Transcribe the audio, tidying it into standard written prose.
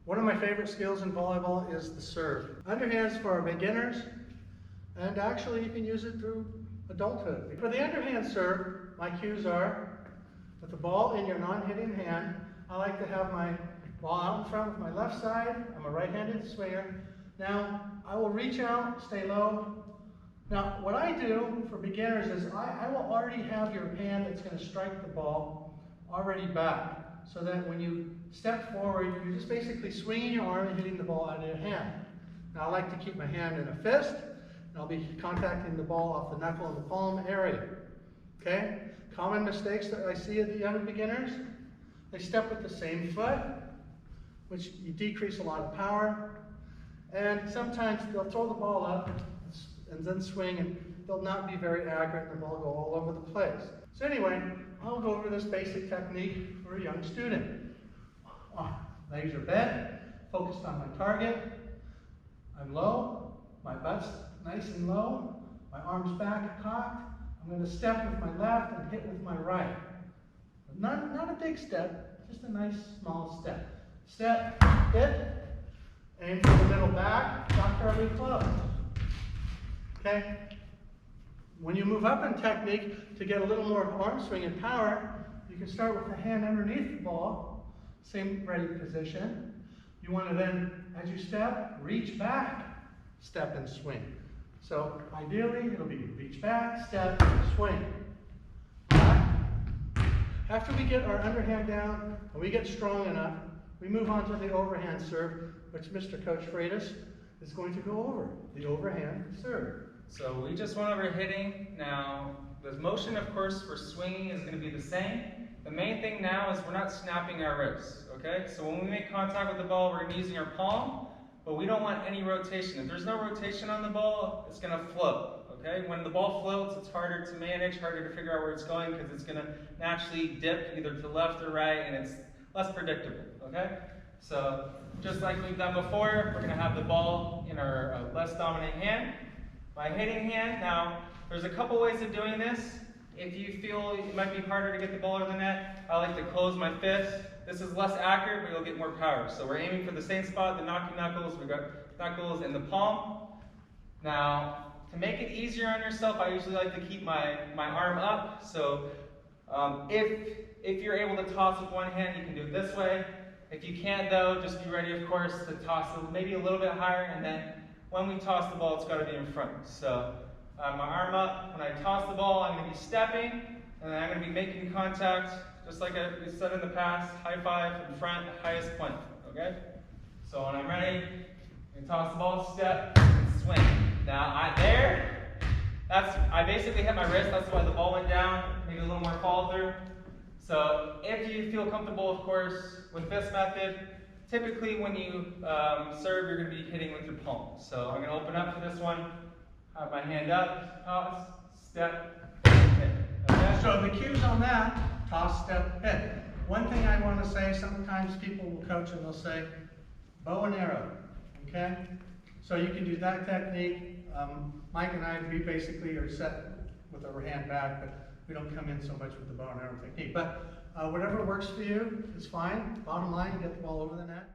One of my favorite skills in volleyball is the serve. Underhand's for our beginners, and actually you can use it through adulthood. For the underhand serve, my cues are, with the ball in your non-hitting hand, I like to have my ball out in front with my left side. I'm a right-handed swinger. Now, I will reach out, stay low. Now, what I do for beginners is I will already have your hand that's going to strike the ball already back, so that when you step forward, you're just basically swinging your arm and hitting the ball out of your hand. Now, I like to keep my hand in a fist, and I'll be contacting the ball off the knuckle and the palm area. Okay? Common mistakes that I see at the young beginners, they step with the same foot, which you decrease a lot of power, and sometimes they'll throw the ball up and then swing, and they'll not be very accurate, and the ball will go all over the place. So anyway, I'll go over this basic technique for a young student. Legs are bent, focused on my target. I'm low, my butt's nice and low, my arms back cocked. I'm going to step with my left and hit with my right. Not a big step, just a nice small step. Step, hit, aim for the middle back, not fairly close. Okay? When you move up in technique to get a little more arm swing and power, you can start with the hand underneath the ball, same ready position. You want to then, as you step, reach back, step and swing. So ideally, it'll be reach back, step, swing. After we get our underhand down and we get strong enough, we move on to the overhand serve, which Mr. Coach Freitas is going to go over, the overhand serve. So we just went over hitting. Now, the motion, of course, for swinging is going to be the same. The main thing now is we're not snapping our wrists, okay? So when we make contact with the ball, we're going to be using our palm, but we don't want any rotation. If there's no rotation on the ball, it's going to float, okay? When the ball floats, it's harder to manage, harder to figure out where it's going, because it's going to naturally dip either to the left or right, and it's less predictable, okay? So just like we've done before, we're going to have the ball in our less dominant hand. My hitting hand, now, there's a couple ways of doing this. If you feel it might be harder to get the ball over the net, I like to close my fist. This is less accurate, but you'll get more power. So we're aiming for the same spot, the knocking knuckles. We've got knuckles in the palm. Now, to make it easier on yourself, I usually like to keep my arm up. So if you're able to toss with one hand, you can do it this way. If you can't, though, just be ready, of course, to toss it maybe a little bit higher, and then when we toss the ball, it's got to be in front. So my arm up, when I toss the ball, I'm going to be stepping, and then I'm going to be making contact, just like we said in the past, high five in front, highest point, okay? So when I'm ready, I toss the ball, step, and swing. Now I basically hit my wrist, that's why the ball went down, maybe a little more follow through. So if you feel comfortable, of course, with this method, typically when you serve, you're going to be hitting with your palm. So I'm going to open up for this one, have my hand up, toss, step, hit. Okay? So the cues on that, toss, step, hit. One thing I want to say, sometimes people will coach and they'll say, bow and arrow, okay? So you can do that technique. Mike and I, we basically are set with our hand back, but we don't come in so much with the bow and arrow technique. But whatever works for you is fine. Bottom line, you get the ball over the net.